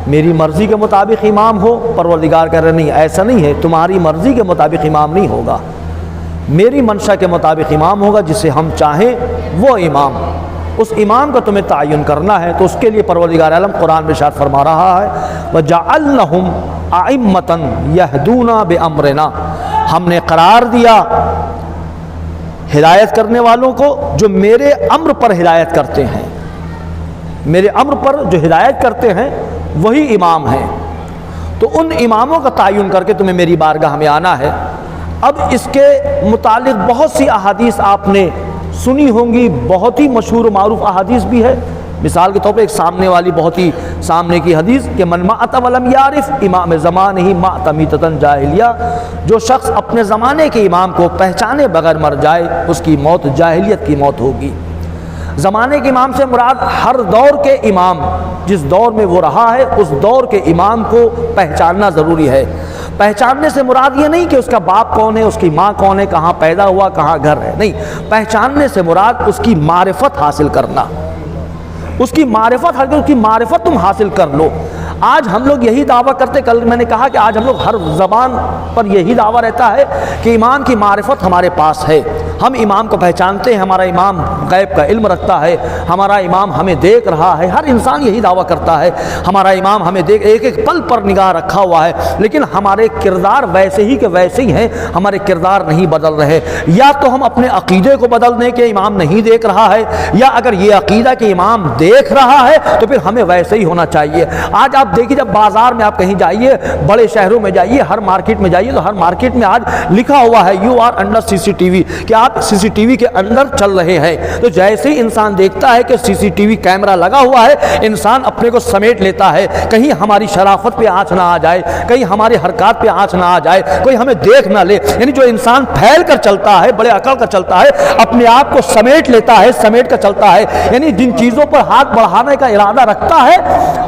میری مرضی کے مطابق امام ہو؟ پروردگار کہہ رہے نہیں، ایسا نہیں ہے، تمہاری مرضی کے مطابق امام نہیں ہوگا، میری منشا کے مطابق امام ہوگا، جسے ہم چاہیں وہ امام، اس امام کا تمہیں تعین کرنا ہے۔ تو اس کے لیے پروردگار عالم قرآن میں ارشاد فرما رہا ہے وَجَعَلْنَهُمْ أَئِمَّةً يَهْدُونَ بِأَمْرِنَا، ہم نے قرار دیا ہدایت کرنے والوں کو جو میرے امر پر ہدایت کرتے ہیں، میرے امر پر جو ہدایت کرتے ہیں وہی امام ہیں۔ تو ان اماموں کا تعین کر کے تمہیں میری بارگاہ میں آنا ہے۔ اب اس کے متعلق بہت سی احادیث آپ نے سنی ہوں گی، بہت ہی مشہور و معروف احادیث بھی ہے۔ مثال کے طور پہ ایک سامنے والی بہت ہی سامنے کی حدیث کہ من مات ولم یعرف امام زمانہ مات میتۃ جاہلیہ، جو شخص اپنے زمانے کے امام کو پہچانے بغیر مر جائے اس کی موت جاہلیت کی موت ہوگی۔ زمانے کے امام سے مراد ہر دور کے امام، جس دور میں وہ رہا ہے اس دور کے امام کو پہچاننا ضروری ہے۔ پہچاننے سے مراد یہ نہیں کہ اس کا باپ کون ہے، اس کی ماں کون ہے، کہاں پیدا ہوا، کہاں گھر ہے، نہیں، پہچاننے سے مراد اس کی معرفت حاصل کرنا، اس کی معرفت تم حاصل کر لو۔ آج ہم لوگ یہی دعویٰ کرتے، کل میں نے کہا کہ آج ہم لوگ ہر زبان پر یہی دعویٰ رہتا ہے کہ امام کی معرفت ہمارے پاس ہے، ہم امام کو پہچانتے ہیں، ہمارا امام غیب کا علم رکھتا ہے، ہمارا امام ہمیں دیکھ رہا ہے، ہر انسان یہی دعویٰ کرتا ہے ہمارا امام ہمیں دیکھ، ایک ایک پل پر نگاہ رکھا ہوا ہے، لیکن ہمارے کردار ویسے ہی کہ ویسے ہی ہیں، ہمارے کردار نہیں بدل رہے۔ یا تو ہم اپنے عقیدے کو بدل دیں کہ امام نہیں دیکھ رہا ہے، یا اگر یہ عقیدہ کہ امام دیکھ رہا ہے تو پھر ہمیں ویسے ہی ہونا چاہیے۔ آج آپ دیکھیے جب بازار میں آپ کہیں جائیے، بڑے شہروں میں جائیے، ہر مارکیٹ میں جائیے تو ہر مارکیٹ میں آج لکھا ہوا ہے you are under C C T V, کہ آپ سی سی ٹی وی کے اندر چل رہے ہیں۔ تو جیسے ہی انسان دیکھتا ہے کہ سی سی ٹی وی کیمرہ لگا ہوا ہے، انسان اپنے کو سمیٹ لیتا ہے، کہیں ہماری شرافت پہ آنچ نہ آ جائے، کہیں ہماری حرکات پہ آنچ نہ آ جائے، کوئی ہمیں دیکھ نہ لے۔ یعنی جو انسان پھیل کر چلتا ہے، بڑے عقل کا چلتا ہے، اپنے آپ کو سمیٹ لیتا ہے، سمیٹ کر چلتا ہے، یعنی جن چیزوں پر ہاتھ بڑھانے کا ارادہ رکھتا ہے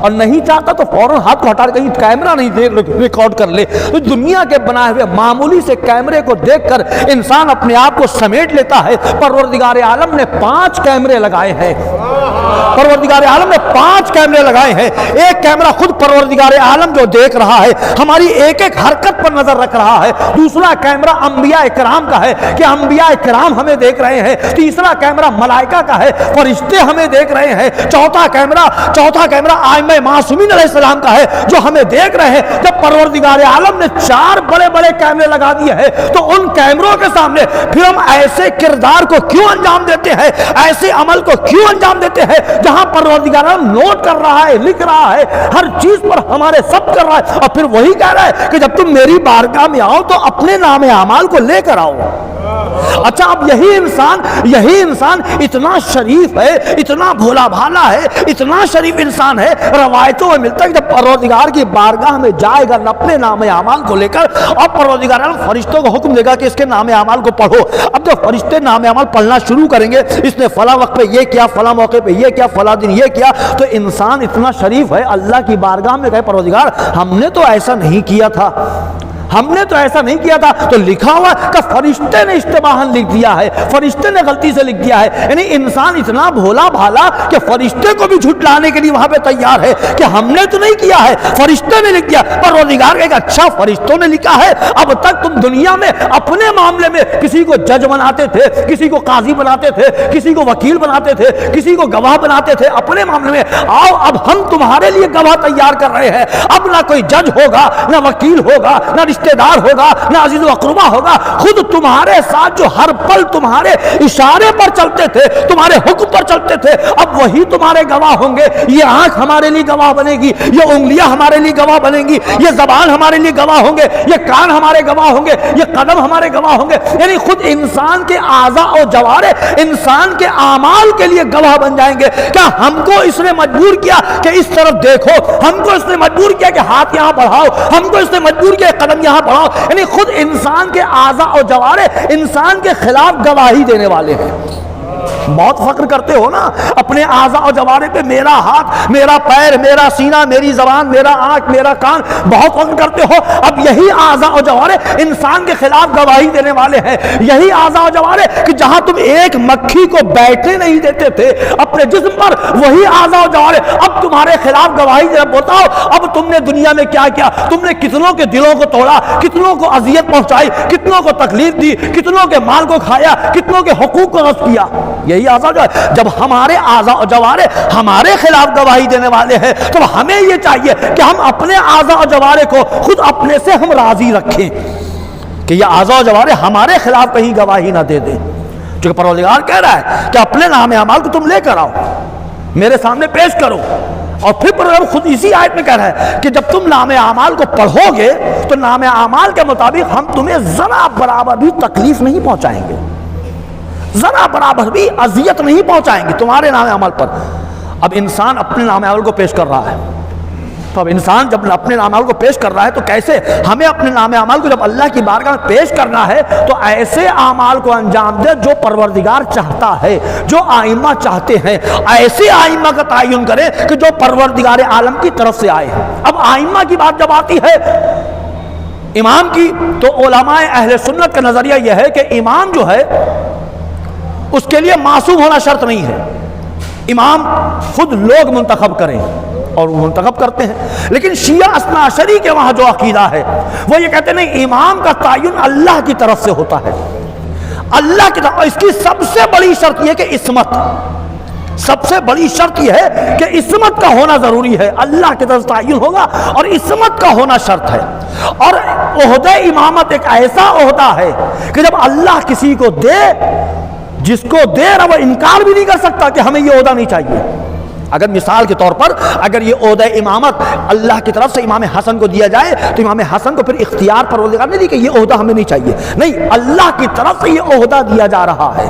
اور نہیں چاہتا تو فوراً ہاتھ کو ہٹا کر کہیں کیمرہ نہیں ریکارڈ کر لے۔ تو دنیا کے بنائے ہوئے معمولی سے کیمرے کو دیکھ کر انسان اپنے آپ کو سمیٹ لیتا ہے۔ پروردگار عالم نے 5 کیمرے لگائے ہیں، پروردگار عالم نے 5 کیمرے لگائے ہیں۔ ایک کیمرہ خود پروردگار عالم جو دیکھ رہا ہے، ہماری ایک ایک حرکت پر نظر رکھ رہا ہے۔ دوسرا کیمرہ انبیاء کرام کا ہے کہ انبیاء کرام ہمیں دیکھ رہے ہیں۔ تیسرا کیمرہ ملائکہ کا ہے، فرشتے ہمیں دیکھ رہے ہیں۔ چوتھا کیمرہ ائمہ معصومین علیہ السلام کا ہے جو ہمیں دیکھ رہے ہیں۔ جب پروردگار عالم نے 4 بڑے بڑے کیمرے لگا دیے ہیں تو ان کیمروں کے سامنے پھر ہم ایسے کردار کو کیوں انجام دیتے ہیں، ایسے عمل کو کیوں انجام دیتے ہیں جہاں پروردگار عالم نوٹ کر رہا ہے، لکھ رہا ہے، ہر چیز پر ہمارے سب کر رہا ہے، اور پھر وہی کہہ رہا ہے کہ جب تم میری بارگاہ میں آؤ تو اپنے نام اعمال کو لے کر آؤ۔ اچھا، اب یہی انسان اتنا شریف ہے، اتنا بھولا بھالا ہے، اتنا شریف انسان ہے، روایتوں میں ملتا ہے کہ جب پروردگار کی بارگاہ میں جائے گا اپنے نام اعمال کو لے کر، اور پروردگار فرشتوں کو حکم دے گا کہ اس کے نام اعمال کو پڑھو۔ اب جب فرشتے نام اعمال پڑھنا شروع کریں گے، اس نے فلاں وقت پہ یہ کیا، فلاں موقع پہ یہ کیا، فلاں دن یہ کیا، تو انسان اتنا شریف ہے اللہ کی بارگاہ میں کہے پروردگار ہم نے تو ایسا نہیں کیا تھا، ہم نے تو ایسا نہیں کیا تھا۔ تو لکھا ہوا کہ فرشتے نے اشتباہاً لکھ دیا ہے، فرشتے نے غلطی سے لکھ دیا ہے۔ یعنی انسان اتنا بھولا بھالا کہ فرشتے کو بھی جھٹلانے کے لیے وہاں پہ تیار ہے کہ ہم نے تو نہیں کیا ہے، فرشتے نے لکھ دیا۔ پروردگار کہ اچھا فرشتوں نے لکھا ہے، اب تک تم دنیا میں اپنے معاملے میں کسی کو جج بناتے تھے، کسی کو قاضی بناتے تھے، کسی کو وکیل بناتے تھے، کسی کو گواہ بناتے تھے اپنے معاملے میں، آؤ اب ہم تمہارے لیے گواہ تیار کر رہے ہیں۔ اب نہ کوئی جج ہوگا، نہ وکیل ہوگا، نہ رشتہ دار ہوگا، نہ عزیز و اقربا ہوگا، خود تمہارے ساتھ جو ہر پل تمہارے اشارے پر چلتے تھے، تمہارے حکم پر چلتے تھے، اب وہی تمہارے گواہ ہوں گے۔ یہ آنکھ ہمارے لیے گواہ بنے گی، یہ انگلیاں ہمارے لیے گواہ بنے گی، یہ زبان ہمارے لیے گواہ ہوں گے، یہ کان ہمارے گواہ ہوں گے، یہ قدم ہمارے گواہ ہوں گے۔ یعنی خود انسان کے اعضاء اور جوارح انسان کے اعمال کے لیے گواہ بن جائیں گے۔ کیا ہم کو اس نے مجبور کیا کہ اس طرف دیکھو، ہم کو اس نے مجبور کیا کہ ہاتھ یہاں بڑھاؤ، ہم کو اس نے مجبور کیا کہ قدم یہاں بڑھاؤ، یعنی خود انسان کے اعضاء اور جوارح انسان کے خلاف گواہی دینے والے ہیں۔ بہت فخر کرتے ہو نا اپنے اعضاء و جوارح پہ، میرا ہاتھ، میرا پیر، میرا سینہ، میری زبان، میرا آنکھ، میرا کان، بہت فخر کرتے ہو۔ اب یہی اعضاء و جوارح انسان کے خلاف گواہی دینے والے ہیں۔ یہی اعضاء و جوارح کہ جہاں تم ایک مکھی کو بیٹھنے نہیں دیتے تھے اپنے جسم پر، وہی اعضاء و جوارح اب تمہارے خلاف گواہی دے۔ بتاؤ اب تم نے دنیا میں کیا کیا؟ تم نے کتنوں کے دلوں کو توڑا، کتنوں کو اذیت پہنچائی، کتنوں کو تکلیف دی، کتنوں کے مال کو کھایا، کتنوں کے حقوق کو غصب کیا۔ یہی اعضاء و جوارح، جب ہمارے اعضاء و جوارح ہمارے خلاف گواہی دینے والے ہیں تو ہمیں یہ چاہیے کہ ہم اپنے اعضاء و جوارح کو خود اپنے سے ہم راضی رکھیں کہ یہ اعضاء و جوارح ہمارے خلاف کہیں گواہی نہ دے دیں، چونکہ پروردگار کہہ رہا ہے کہ اپنے نام اعمال کو تم لے کر آؤ، میرے سامنے پیش کرو۔ اور پھر پروردگار خود اسی آیت میں کہہ رہا ہے کہ جب تم نام اعمال کو پڑھو گے تو نام اعمال کے مطابق ہم تمہیں ذرا برابر بھی تکلیف نہیں پہنچائیں گے، ذرا برابر بھی اذیت نہیں پہنچائیں گے تمہارے نام اعمال پر۔ اب انسان اپنے نام اعمال کو پیش کر رہا ہے، تو اب انسان جب اپنے نام اعمال کو پیش کر رہا ہے تو کیسے ہمیں اپنے نام اعمال کو جب اللہ کی بارگاہ میں پیش کرنا ہے تو ایسے اعمال کو انجام دے جو پروردگار چاہتا ہے، جو آئمہ چاہتے ہیں، ایسے آئمہ کا تعین کرے کہ جو پروردگار عالم کی طرف سے آئے۔ اب آئمہ کی بات جب آتی ہے امام کی، تو علماء اہل سنت کا نظریہ یہ ہے کہ امام جو ہے اس کے لیے معصوم ہونا شرط نہیں ہے، امام خود لوگ منتخب کریں اور وہ منتخب کرتے ہیں۔ لیکن شیعہ اثنا عشری کے وہاں جو عقیدہ ہے وہ یہ کہتے ہیں نہیں، امام کا تعین اللہ کی طرف سے ہوتا ہے، اللہ کی طرف۔ اس کی سب سے بڑی شرط یہ کہ عصمت، سب سے بڑی شرط یہ ہے کہ عصمت کا ہونا ضروری ہے، اللہ کی طرف تعین ہوگا اور عصمت کا ہونا شرط ہے۔ اور عہدہ امامت ایک ایسا عہدہ ہے کہ جب اللہ کسی کو دے، جس کو دے رہا وہ انکار بھی نہیں کر سکتا کہ ہمیں یہ عہدہ نہیں چاہیے۔ اگر مثال کے طور پر اگر یہ عہدہ امامت اللہ کی طرف سے امام حسن کو دیا جائے تو امام حسن کو پھر اختیار پروردگار نہیں دی کہ یہ عہدہ ہمیں نہیں چاہیے، نہیں، اللہ کی طرف سے یہ عہدہ دیا جا رہا ہے،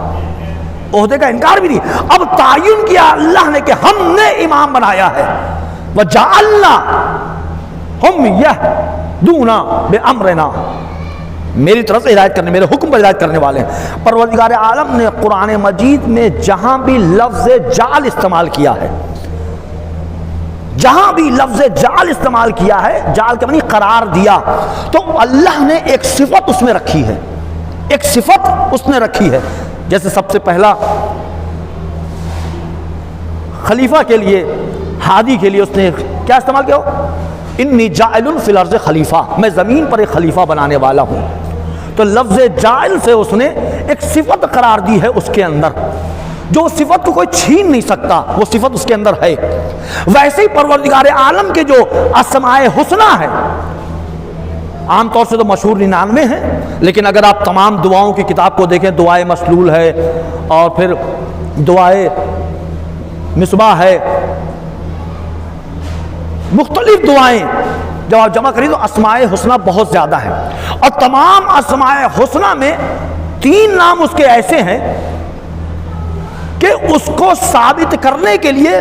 عہدے کا انکار بھی نہیں۔ اب تعین کیا اللہ نے کہ ہم نے امام بنایا ہے، وَجَعَلْنَا هُمْ يَهْدُونَ بِأَمْرِنَا، میری طرف سے ہدایت کرنے، میرے حکم پر ہدایت کرنے والے ہیں۔ پروردگار عالم نے قرآن مجید میں جہاں بھی لفظ جعل استعمال کیا ہے، جہاں بھی لفظ جعل استعمال کیا ہے، جعل کے معنی قرار دیا، تو اللہ نے ایک صفت اس میں رکھی ہے، ایک صفت اس نے رکھی ہے۔ جیسے سب سے پہلا خلیفہ کے لیے، ہادی کے لیے اس نے کیا استعمال کیا ہو؟ انی جاعل فی الارض خلیفہ، میں زمین پر ایک خلیفہ بنانے والا ہوں۔ تو لفظ جاعل سے اس نے ایک صفت قرار دی ہے اس کے اندر، جو صفت کو کوئی چھین نہیں سکتا، وہ صفت اس کے اندر ہے۔ ویسے ہی پروردگار عالم کے جو اسماء حسنی ہے، عام طور سے تو مشہور 99 ہیں، لیکن اگر آپ تمام دعاؤں کی کتاب کو دیکھیں، دعائے مسلول ہے اور پھر دعائے مصباح ہے، مختلف دعائیں جب آپ جمع کریں تو اسماء حسنی بہت زیادہ ہیں، اور تمام اسماء حسنی میں 3 نام اس کے ایسے ہیں کہ اس کو ثابت کرنے کے لیے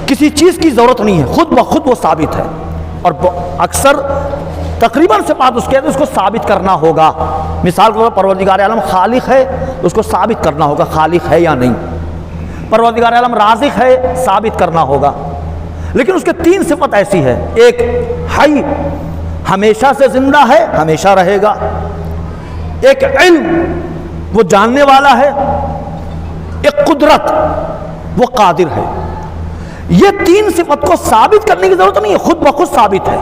کسی چیز کی ضرورت نہیں ہے، خود بخود وہ ثابت ہے۔ اور اکثر تقریباً صفات اس کے اس کو ثابت کرنا ہوگا۔ مثال کے طور پر پروردگار عالم خالق ہے، اس کو ثابت کرنا ہوگا خالق ہے یا نہیں۔ پروردگار عالم رازق ہے، ثابت کرنا ہوگا۔ لیکن اس کے 3 صفت ایسی ہے، ایک حی، ہمیشہ سے زندہ ہے، ہمیشہ رہے گا، ایک علم، وہ جاننے والا ہے، ایک قدرت، وہ قادر ہے۔ یہ 3 صفت کو ثابت کرنے کی ضرورت نہیں ہے، خود بخود ثابت ہے۔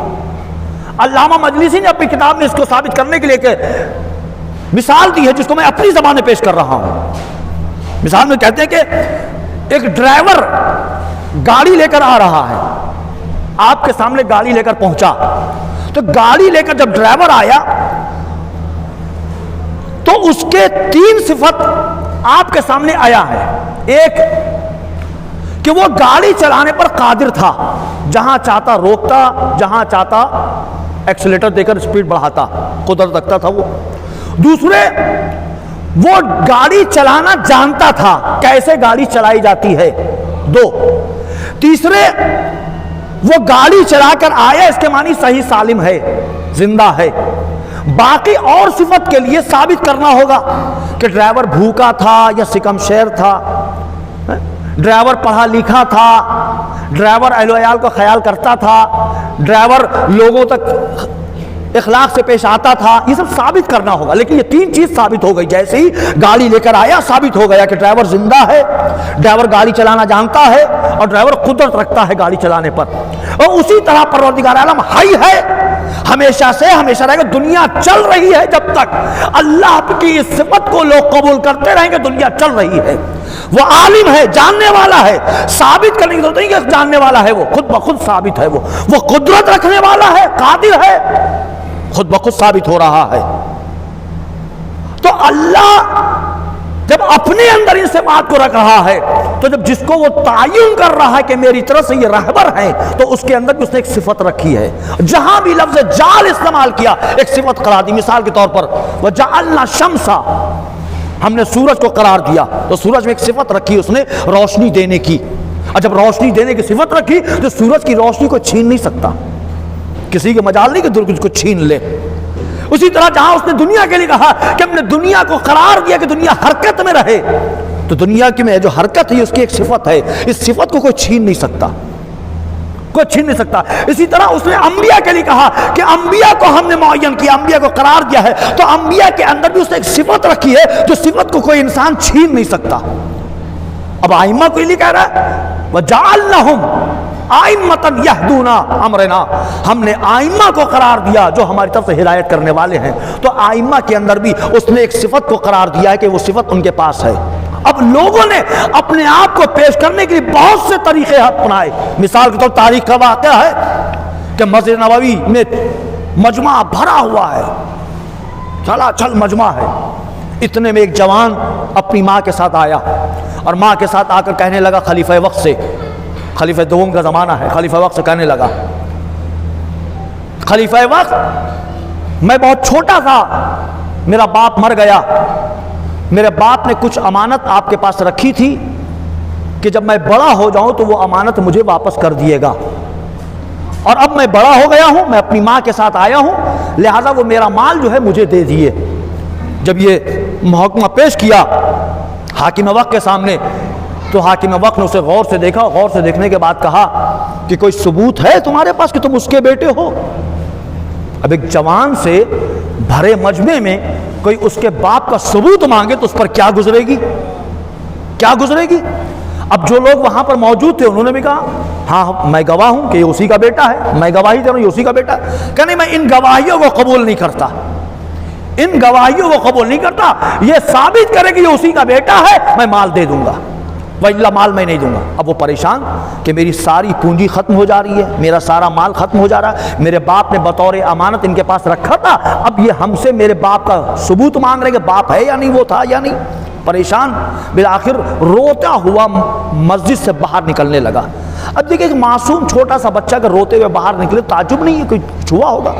علامہ مجلسی نے اپنی کتاب میں اس کو ثابت کرنے کے لیے ایک مثال دی ہے جس کو میں اپنی زبان میں پیش کر رہا ہوں۔ مثال میں کہتے ہیں کہ ایک ڈرائیور گاڑی لے کر آ رہا ہے، آپ کے سامنے گاڑی لے کر پہنچا، تو گاڑی لے کر جب ڈرائیور آیا تو اس کے 3 صفت آپ کے سامنے آیا ہے۔ ایک کہ وہ گاڑی چلانے پر قادر تھا، جہاں چاہتا روکتا، جہاں چاہتا ایکسیلیٹر دے کر سپیڈ بڑھاتا، قدرت رکھتا تھا وہ۔ دوسرے، وہ گاڑی چلانا جانتا تھا، کیسے گاڑی چلائی جاتی ہے۔ 2، تیسرے، وہ گاڑی چلا کر آیا، اس کے معنی صحیح سالم ہے، زندہ ہے۔ باقی اور صفت کے لیے ثابت کرنا ہوگا کہ ڈرائیور بھوکا تھا یا سکم شیر تھا، ڈرائیور پڑھا لکھا تھا، ڈرائیور اہل و عیال کو خیال کرتا تھا، ڈرائیور لوگوں تک اخلاق سے پیش آتا تھا، یہ سب ثابت کرنا ہوگا۔ لیکن یہ تین چیز ثابت ہو گئی، جیسے ہی گاڑی لے کر آیا ثابت ہو گیا کہ ڈرائیور زندہ ہے، ڈرائیور گاڑی چلانا جانتا ہے اور ڈرائیور قدرت رکھتا ہے گاڑی چلانے پر۔ اور اسی طرح پروردگار عالم حی ہے، ہمیشہ سے ہمیشہ رہے گا، دنیا چل رہی ہے جب تک اللہ کی اس صفت کو لوگ قبول کرتے رہیں گے دنیا چل رہی ہے۔ وہ عالم ہے، جاننے والا ہے، ثابت کرنے کی ضرورت نہیں کہ جاننے والا ہے، وہ خود بخود ثابت ہے، وہ قدرت رکھنے والا ہے، قادر ہے، خود بخود ثابت ہو رہا ہے۔ تو اللہ جب اپنے اندر ان صفات کو رکھ رہا ہے تو جب جس کو وہ تعین کر رہا ہے کہ میری طرف سے یہ رہبر ہیں تو اس کے اندر بھی اس نے ایک صفت رکھی ہے۔ جہاں بھی لفظ جعل استعمال کیا ایک صفت قرار دی، مثال کے طور پر وَجَعَلْنَا الشَّمْسَ، ہم نے سورج کو قرار دیا تو سورج میں ایک صفت رکھی اس نے روشنی دینے کی، اور جب روشنی دینے کی صفت رکھی تو سورج کی روشنی کو چھین نہیں سکتا، کسی کے مجال نہیں کہ درج کو چھین لے۔ اسی طرح جہاں اس نے دنیا کے لیے کہا کہ ہم نے دنیا کو قرار دیا کہ دنیا حرکت میں رہے، تو دنیا کی میں جو حرکت ہے اس کی ایک صفت ہے، اس صفت کو کوئی چھین نہیں سکتا، کوئی چھین نہیں سکتا۔ اسی طرح اس نے انبیاء کے لیے کہا کہ انبیاء کو ہم نے معین کیا، انبیاء کو قرار دیا ہے، تو انبیاء کے اندر بھی اس نے ایک صفت رکھی ہے جو صفت کو کوئی انسان چھین نہیں سکتا۔ اب ائمہ کو یہ کہہ رہا ہے وَجَعَلْنَهُمْ ائمۃ یہدون امرنا، ہم نے ائمہ کو قرار دیا جو ہماری طرف سے ہدایت کرنے والے ہیں، تو ائمہ کے اندر بھی اس نے ایک صفت کو قرار دیا ہے کہ وہ صفت ان کے پاس ہے۔ اب لوگوں نے اپنے آپ کو پیش کرنے کے لیے بہت سے طریقے اپنائے، مثال کے طور تاریخ کا واقعہ ہے کہ مسجد نبوی میں مجمع بھرا ہوا ہے، چلا چل مجمع ہے، اتنے میں ایک جوان اپنی ماں کے ساتھ آیا اور ماں کے ساتھ آ کر کہنے لگا خلیفہ وقت سے، خلیفہ دوم کا زمانہ ہے، خلیفہ وقت سے کہنے لگا خلیفہ وقت میں بہت چھوٹا تھا، میرا باپ مر گیا، میرے باپ نے کچھ امانت آپ کے پاس رکھی تھی کہ جب میں بڑا ہو جاؤں تو وہ امانت مجھے واپس کر دیے گا، اور اب میں بڑا ہو گیا ہوں، میں اپنی ماں کے ساتھ آیا ہوں، لہٰذا وہ میرا مال جو ہے مجھے دے دیے۔ جب یہ محکمہ پیش کیا حاکم وقت کے سامنے تو حاکم وقت نے اسے غور سے دیکھا، غور سے دیکھنے کے بعد کہا کہ کوئی ثبوت ہے تمہارے پاس کہ تم اس کے بیٹے ہو؟ اب ایک جوان سے بھرے مجمع میں کوئی اس کے باپ کا ثبوت مانگے تو اس پر کیا گزرے گی، کیا گزرے گی؟ اب جو لوگ وہاں پر موجود تھے انہوں نے بھی کہا ہاں میں گواہ ہوں کہ یہ اسی کا بیٹا ہے، میں گواہی دے رہا ہوں یہ اسی کا بیٹا ہے۔ کہ نہیں، میں ان گواہیوں کو قبول نہیں کرتا، ان گواہیوں کو قبول نہیں کرتا، یہ ثابت کرے کہ یہ اسی کا بیٹا ہے میں مال دے دوں گا، وَإِلَّا مال میں نہیں دوں گا۔ اب وہ پریشان کہ میری ساری پونجی ختم ہو جا رہی ہے، میرا سارا مال ختم ہو جا رہا ہے، میرے باپ نے بطور امانت ان کے پاس رکھا تھا، اب یہ ہم سے میرے باپ کا ثبوت مانگ رہے کہ باپ ہے یا نہیں، وہ تھا یا نہیں، پریشان بالآخر روتا ہوا مسجد سے باہر نکلنے لگا۔ اب دیکھیں ایک معصوم چھوٹا سا بچہ اگر روتے ہوئے باہر نکلے تعجب نہیں ہے، کوئی چھوا ہوگا،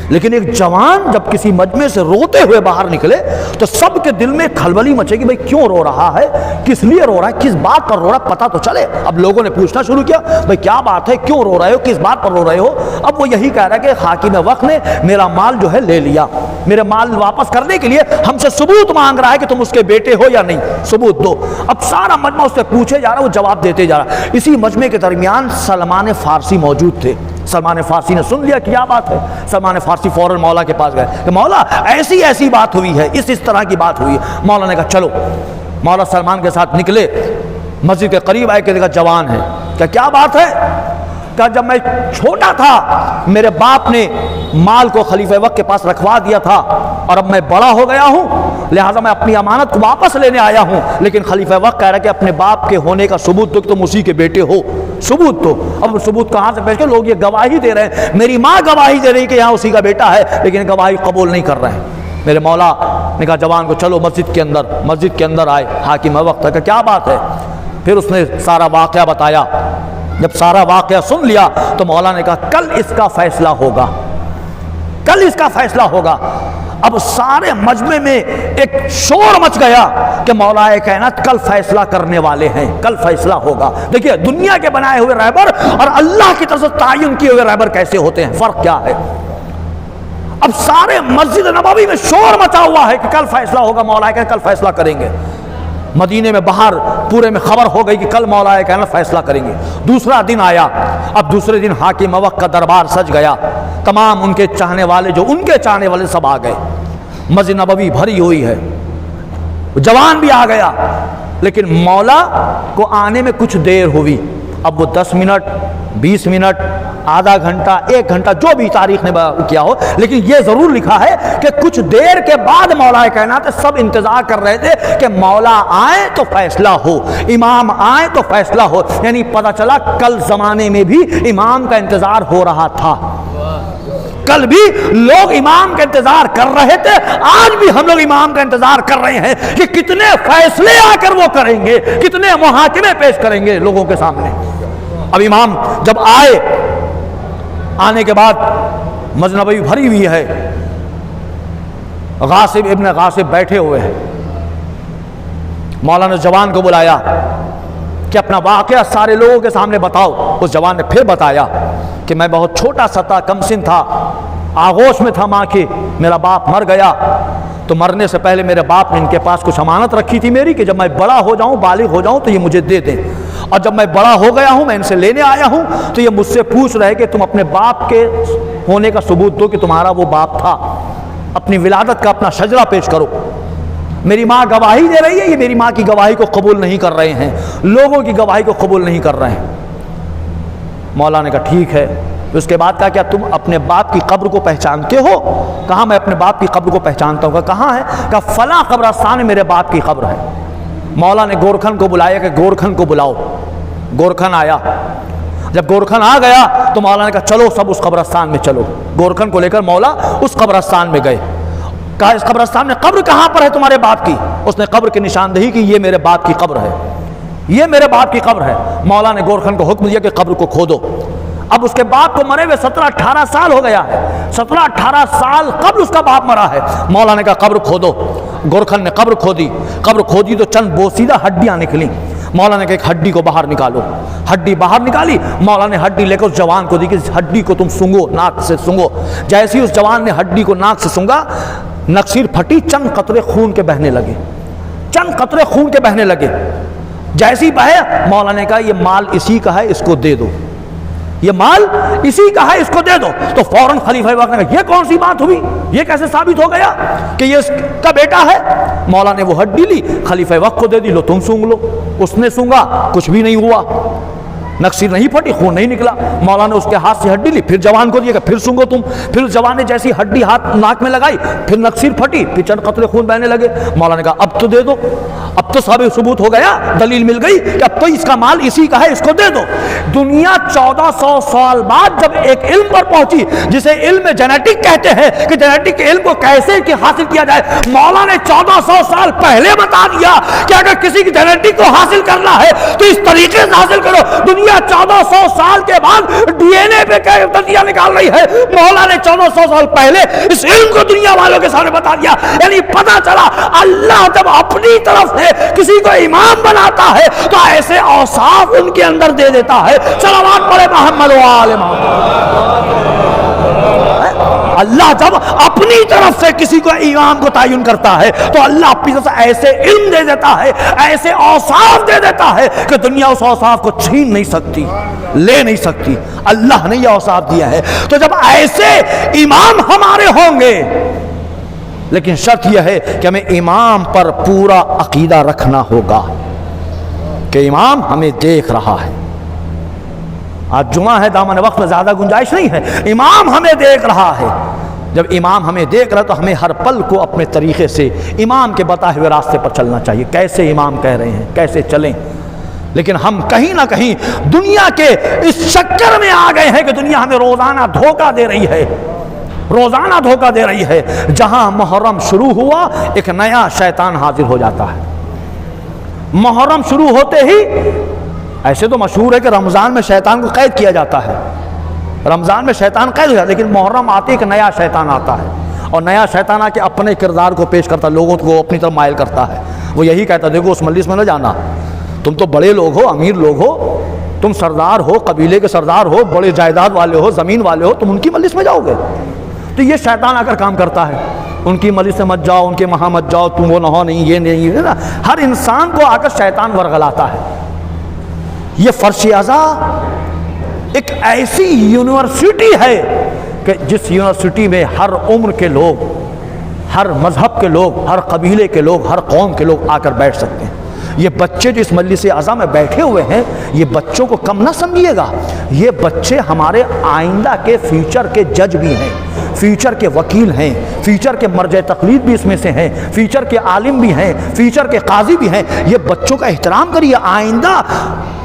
لیکن ایک جوان جب کسی مجمع سے روتے ہوئے باہر نکلے تو سب کے دل میں کھلبلی مچے کہ بھئی کیوں رو رہا ہے، کس لیے رو رہا ہے، کس بات پر رو رہا ہے، پتہ تو چلے۔ اب لوگوں نے پوچھنا شروع کیا بھئی کیا بات ہے، کیوں رو رہے ہو، کس بات پر رو رہے ہو؟ اب وہ یہی کہہ رہا ہے کہ حاکم وقت نے میرا مال جو ہے لے لیا، میرے مال واپس کرنے کے لیے ہم سے ثبوت مانگ رہا ہے کہ تم اس کے بیٹے ہو یا نہیں، ثبوت دو۔ اب سارا مجمع اس سے پوچھے جا رہا ہے، وہ جواب دیتے جا رہا ہے۔ اسی مجمع کے درمیان سلمان فارسی موجود تھے، سلمان فارسی نے سن لیا کیا بات ہے، سلمان فارسی فوراً مولا کے پاس گئے کہ مولا ایسی ایسی بات ہوئی ہے، اس طرح کی بات ہوئی ہے۔ مولا نے کہا چلو، مولا سلمان کے ساتھ نکلے، مسجد کے قریب آئے کہ دیکھا جوان ہے، کیا بات ہے؟ کہ جب میں چھوٹا تھا میرے باپ نے مال کو خلیفہ وقت کے پاس رکھوا دیا تھا، اور اب میں بڑا ہو گیا ہوں لہٰذا میں اپنی امانت کو واپس لینے آیا ہوں، لیکن خلیفہ وقت کہہ رہا ہے کہ اپنے باپ کے ہونے کا ثبوت دو کہ تم اسی کے بیٹے ہو، ثبوت دو۔ اب ثبوت کہاں سے پیش کریں؟ لوگ یہ گواہی دے رہے ہیں، میری ماں گواہی دے رہی کہ یہاں اسی کا بیٹا ہے، لیکن گواہی قبول نہیں کر رہے ہیں۔ میرے مولا نے کہا جوان کو چلو مسجد کے اندر آئے، حاکم وقت کہ کیا بات ہے؟ پھر اس نے سارا واقعہ بتایا۔ جب سارا واقعہ سن لیا تو مولا نے کہا کل اس کا فیصلہ ہوگا، کل اس کا فیصلہ ہوگا۔ اب سارے مجمع میں ایک شور مچ گیا کہ مولا کائنات کل فیصلہ کرنے والے ہیں، کل فیصلہ ہوگا۔ دیکھیے دنیا کے بنائے ہوئے رہبر اور اللہ کی طرف سے تعین کیے ہوئے رہبر کیسے ہوتے ہیں، فرق کیا ہے؟ اب سارے مسجد نبوی میں شور مچا ہوا ہے کہ کل فیصلہ ہوگا، مولا کہ کل فیصلہ کریں گے۔ مدینے میں باہر پورے میں خبر ہو گئی کہ کل مولا کائنات فیصلہ کریں گے۔ دوسرا دن آیا، اب دوسرے دن حاکم وقت کا دربار سج گیا، تمام ان کے چاہنے والے جو ان کے چاہنے والے سب آ گئے، مسجد نبوی بھری ہوئی ہے، جوان بھی آ گیا، لیکن مولا کو آنے میں کچھ دیر ہوئی۔ اب وہ 10 منٹ 20 منٹ آدھا گھنٹہ 1 گھنٹہ جو بھی تاریخ نے کیا ہو، لیکن یہ ضرور لکھا ہے کہ کچھ دیر کے بعد مولا کائنات سب انتظار کر رہے تھے کہ مولا آئے تو فیصلہ ہو، امام آئے تو فیصلہ ہو۔ یعنی پتہ چلا کل زمانے میں بھی امام کا انتظار ہو رہا تھا، کل بھی لوگ امام کا انتظار کر رہے تھے، آج بھی ہم لوگ امام کا انتظار کر رہے ہیں کہ کتنے فیصلے آ کر وہ کریں گے، کتنے محاکمے پیش کریں گے لوگوں کے سامنے۔ اب امام جب آئے، آنے کے بعد مسجد نبوی بھری ہوئی ہے، غاصب ابن غاصب بیٹھے ہوئے ہیں، مولانا جوان کو بلایا کہ اپنا واقعہ سارے لوگوں کے سامنے بتاؤ۔ اس جوان نے پھر بتایا کہ میں بہت چھوٹا سا تھا، کم سن تھا، آغوش میں تھا ماں کے، میرا باپ مر گیا، تو مرنے سے پہلے میرے باپ نے ان کے پاس کچھ امانت رکھی تھی میری کہ جب میں بڑا ہو جاؤں، بالغ ہو جاؤں تو یہ مجھے دے دیں، اور جب میں بڑا ہو گیا ہوں، میں ان سے لینے آیا ہوں، تو یہ مجھ سے پوچھ رہے کہ تم اپنے باپ کے ہونے کا ثبوت دو کہ تمہارا وہ باپ تھا، اپنی ولادت کا اپنا شجرہ پیش کرو۔ میری ماں گواہی دے رہی ہے، یہ میری ماں کی گواہی کو قبول نہیں کر رہے ہیں، لوگوں کی گواہی کو قبول نہیں کر رہے ہیں۔ مولا نے کہا ٹھیک ہے۔ اس کے بعد کہا کیا تم اپنے باپ کی قبر کو پہچانتے ہو؟ کہا میں اپنے باپ کی قبر کو پہچانتا ہوں۔ کہاں ہے؟ کہا فلاں قبرستان میں میرے باپ کی قبر ہے۔ مولا نے گورکھن کو بلایا کہ گورکھن کو بلاؤ۔ گورکھن آیا، جب گورکھن آ گیا تو مولا نے کہا چلو سب اس قبرستان میں چلو۔ گورکھن کو لے کر مولا اس قبرستان میں گئے۔ کہا اس قبرستان میں قبر کہاں پر ہے تمہارے باپ کی؟ اس نے قبر کی نشاندہی کی، یہ میرے باپ کی قبر ہے، یہ میرے باپ کی قبر ہے۔ مولا نے گورکھن کو حکم دیا کہ قبر کو کھودو۔ اب اس کے باپ کو مرے ہوئے 17-18 سال ہو گیا ہے، 17-18 سال قبل اس کا باپ مرا ہے۔ مولا نے کہا قبر کھودو۔ گورکھن نے قبر کھودی، قبر کھودی تو چند بوسیدہ ہڈیاں نکلیں۔ مولا نے کہا ایک ہڈی کو باہر نکالو۔ ہڈی باہر نکالی، مولا نے ہڈی لے کر اس جوان کو دی کہ اس ہڈی کو تم سونگو، ناک سے سونگو۔ جیسے ہی اس جوان نے ہڈی کو ناک سے سونگا، نکسیر پھٹی، چند قطرے خون کے بہنے لگے، چند قطرے خون کے بہنے لگے۔ جیسے ہی بہے، مولا نے کہا یہ مال اسی کا ہے، اس کو دے دو، یہ مال اسی کا ہے، اس کو دے دو۔ تو فوراً خلیفہ وقت نے کہا یہ کون سی بات ہوئی، یہ کیسے ثابت ہو گیا کہ یہ اس کا بیٹا ہے؟ مولا نے وہ ہڈی لی، خلیفہ وقت کو دے دی، لو تم سونگ لو۔ اس نے سونگا، کچھ بھی نہیں ہوا، نکسیر نہیں پھٹی، خون نہیں نکلا۔ مولا نے اس کے ہاتھ سے ہڈی لی، پھر جوان کو دیا کہ پھر سونگو تم۔ پھر جوان نے جیسی ہڈی ہاتھ ناک میں لگائی، پھر نکسیر پھٹی، پھر چند قطرے خون بہنے لگے۔ مولا نے کہا اب تو دے دو، اب تو ثبوت ہو گیا، دلیل مل گئی کہ اب تو اس کا مال اسی کا ہے، اس کو دے دو۔ دنیا 1400 سال بعد جب ایک علم پر پہنچی جسے علم جینیٹک کہتے ہیں کہ جینیٹک علم کو کیسے حاصل کیا جائے، مولا نے 1400 سال پہلے بتا دیا کہ اگر کسی کی جینیٹک کو حاصل کرنا ہے تو اس طریقے سے حاصل کرو۔ دنیا 1400 سال کے بعد ڈی این اے پہ نتیجہ نکال رہی ہے، مولا نے 1400 سال پہلے اس علم کو دنیا والوں کے سامنے بتا دیا۔ یعنی پتا چلا اللہ جب اپنی طرف سے کسی کو امام بناتا ہے تو ایسے اوصاف ان کے اندر دے دیتا ہے۔ صلوات پڑھے محمد و آل محمد۔ اللہ جب اپنی طرف سے کسی کو امام کو تعین کرتا ہے تو اللہ اپنی طرف سے ایسے علم دے دیتا ہے، ایسے اوصاف دے دیتا ہے کہ دنیا اس اوصاف کو چھین نہیں سکتی، لے نہیں سکتی۔ اللہ نے یہ اوصاف دیا ہے۔ تو جب ایسے امام ہمارے ہوں گے، لیکن شرط یہ ہے کہ ہمیں امام پر پورا عقیدہ رکھنا ہوگا کہ امام ہمیں دیکھ رہا ہے۔ آج جمعہ ہے، دامن وقت میں زیادہ گنجائش نہیں ہے، امام ہمیں دیکھ رہا ہے۔ جب امام ہمیں دیکھ رہا ہے تو ہمیں ہر پل کو اپنے طریقے سے امام کے بتائے ہوئے راستے پر چلنا چاہیے۔ کیسے امام کہہ رہے ہیں کیسے چلیں، لیکن ہم کہیں نہ کہیں دنیا کے اس چکر میں آ گئے ہیں کہ دنیا ہمیں روزانہ دھوکہ دے رہی ہے، روزانہ دھوکہ دے رہی ہے۔ جہاں محرم شروع ہوا ایک نیا شیطان حاضر ہو جاتا ہے۔ محرم شروع ہوتے ہی، ایسے تو مشہور ہے کہ رمضان میں شیطان کو قید کیا جاتا ہے، رمضان میں شیطان قید ہو جاتا ہے، لیکن محرم آتے ایک نیا شیطان آتا ہے، اور نیا شیطان آ کے اپنے کردار کو پیش کرتا ہے، لوگوں کو اپنی طرف مائل کرتا ہے۔ وہ یہی کہتا ہے دیکھو اس مجلس میں نہ جانا، تم تو بڑے لوگ ہو، امیر لوگ ہو، تم سردار ہو، قبیلے کے سردار ہو، بڑے جائیداد والے ہو، زمین والے ہو، تم ان کی مجلس میں جاؤ گے۔ تو یہ شیطان آ کر کام کرتا ہے۔ ان کی مجلس سے مت جاؤ، ان کے وہاں مت جاؤ، تم وہ نہ ہو، نہیں یہ نہیں ہے نا۔ ہر انسان کو آ کر شیطان ورغلاتا ہے۔ یہ فرش ازا ایک ایسی یونیورسٹی ہے کہ جس یونیورسٹی میں ہر عمر کے لوگ، ہر مذہب کے لوگ، ہر قبیلے کے لوگ، ہر قوم کے لوگ آ کر بیٹھ سکتے ہیں۔ یہ بچے جو اس مجلس اعضاء میں بیٹھے ہوئے ہیں، یہ بچوں کو کم نہ سمجھیے گا، یہ بچے ہمارے آئندہ کے فیوچر کے جج بھی ہیں، فیوچر کے وکیل ہیں، فیوچر کے مرجع تقلید بھی اس میں سے ہیں، فیوچر کے عالم بھی ہیں، فیوچر کے قاضی بھی ہیں۔ یہ بچوں کا احترام کریے، آئندہ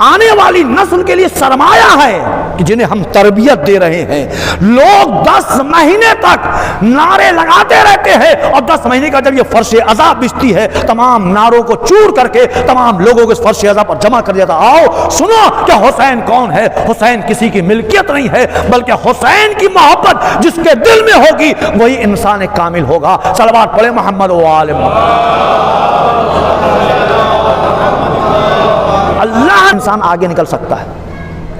آنے والی نسل کے لیے سرمایہ ہے کہ جنہیں ہم تربیت دے رہے ہیں۔ لوگ 10 مہینے تک نعرے لگاتے رہتے ہیں، اور 10 مہینے کا جب یہ فرش ازا بچتی ہے، تمام نعروں کو چور کر کے تمام لوگوں کو اس فرش ازا پر جمع کر دیتا۔ آؤ سنو کہ حسین کون ہے۔ حسین کسی کی ملکیت نہیں ہے، بلکہ حسین کی محبت جس کے دل میں ہوگی وہی انسان کامل ہوگا۔ صلوات پڑھے محمد و آل محمد۔ اللہ انسان آگے نکل سکتا ہے،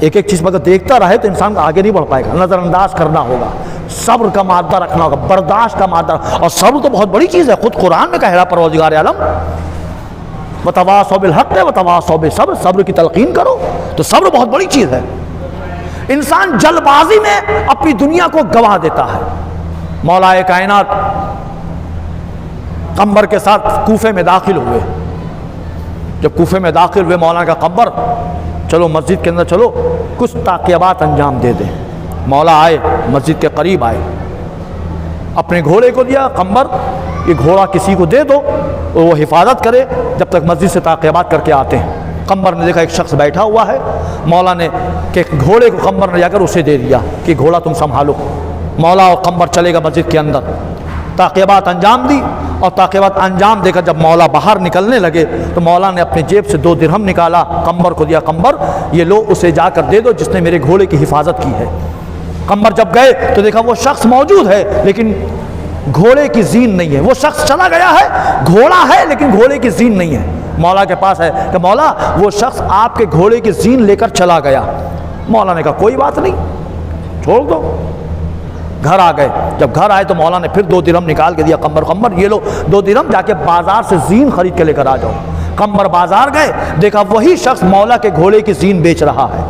ایک ایک چیز پر اگر دیکھتا رہے تو انسان آگے نہیں بڑھ پائے گا۔ نظر انداز کرنا ہوگا، صبر کا مادہ رکھنا ہوگا، برداشت کا مادہ، اور صبر تو بہت بڑی چیز ہے۔ خود قرآن میں کہہ رہا پروردگار عالم وتواصوا بالحق وتواصوا بالصبر، صبر کی تلقین کرو، تو صبر بہت بڑی چیز ہے۔ انسان جلد بازی میں اپنی دنیا کو گوا دیتا ہے۔ مولا کائنات قمر کے ساتھ کوفے میں داخل ہوئے۔ جب کوفے میں داخل ہوئے مولا کا قمر، چلو مسجد کے اندر چلو، کچھ تعقیبات انجام دے دیں۔ مولا آئے، مسجد کے قریب آئے، اپنے گھوڑے کو دیا، قمر یہ گھوڑا کسی کو دے دو اور وہ حفاظت کرے جب تک مسجد سے تعقیبات کر کے آتے ہیں۔ قمر نے دیکھا ایک شخص بیٹھا ہوا ہے، مولا نے کہ گھوڑے کو قمر نے جا کر اسے دے دیا کہ گھوڑا تم سنبھالو۔ مولا اور قمر چلے گا مسجد کے اندر، تعقیبات انجام دی، اور تعقیبات انجام دے کر جب مولا باہر نکلنے لگے تو مولا نے اپنے جیب سے 2 درہم نکالا، قمر کو دیا، قمر یہ لو، اسے جا کر دے دو جس نے میرے گھوڑے کی حفاظت کی ہے۔ قمر جب گئے تو دیکھا وہ شخص موجود ہے لیکن گھوڑے کی زین نہیں ہے، وہ شخص چلا گیا ہے، گھوڑا ہے لیکن گھوڑے کی زین نہیں ہے۔ مولا کے پاس ہے کہ مولا وہ شخص آپ کے گھوڑے کی زین لے کر چلا گیا۔ مولا نے کہا کوئی بات نہیں، چھوڑ دو۔ گھر آ گئے، جب گھر آئے تو مولا نے پھر 2 درہم نکال کے دیا، قمر یہ لو 2 درہم، جا کے بازار سے زین خرید کے لے کر آ جاؤ۔ قمر بازار گئے، دیکھا وہی شخص مولا کے گھوڑے کی زین بیچ رہا ہے،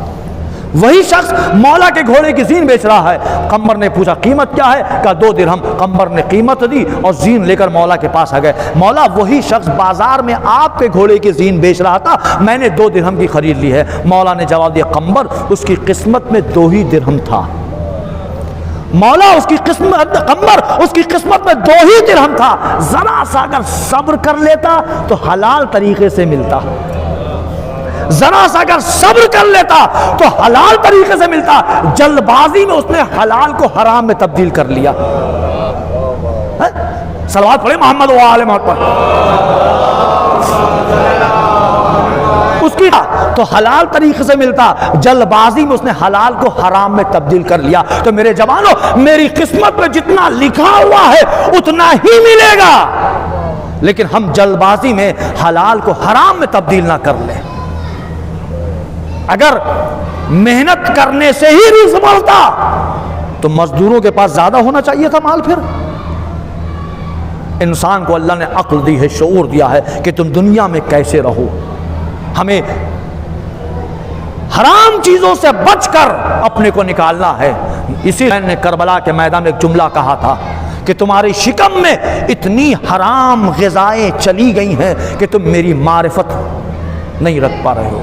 وہی شخص مولا کے گھوڑے کی زین بیچ رہا ہے۔ قمر نے پوچھا قیمت کیا ہے؟ کہا 2 درہم۔ قمر نے قیمت دی اور زین لے کر مولا کے پاس آ گئے۔ مولا وہی شخص بازار میں آپ کے گھوڑے کی زین بیچ رہا تھا، میں نے 2 درہم کی خرید لی ہے۔ مولا نے جواب دیا قمر اس کی قسمت میں 2 ہی درہم تھا۔ مولا اس کی قسمت، قمر اس کی قسمت میں 2 ہی درہم تھا، ذرا سا اگر صبر کر لیتا تو حلال طریقے سے ملتا، ذرا سا اگر صبر کر لیتا تو حلال طریقے سے ملتا۔ جلد بازی میں اس نے حلال کو حرام میں تبدیل کر لیا۔ صلوات پڑھیں محمد و آل محمد پر۔ اس کی تو حلال طریقے سے ملتا، جلد بازی میں اس نے حلال کو حرام میں تبدیل کر لیا۔ تو میرے جوانوں، میری قسمت میں جتنا لکھا ہوا ہے اتنا ہی ملے گا، لیکن ہم جلد بازی میں حلال کو حرام میں تبدیل نہ کر لیں۔ اگر محنت کرنے سے ہی رزق بڑھتا تو مزدوروں کے پاس زیادہ ہونا چاہیے تھا مال۔ پھر انسان کو اللہ نے عقل دی ہے، شعور دیا ہے کہ تم دنیا میں کیسے رہو۔ ہمیں حرام چیزوں سے بچ کر اپنے کو نکالنا ہے۔ اسی لیے نے کربلا کے میدان میں ایک جملہ کہا تھا کہ تمہاری شکم میں اتنی حرام غذائیں چلی گئی ہیں کہ تم میری معرفت نہیں رکھ پا رہے ہو۔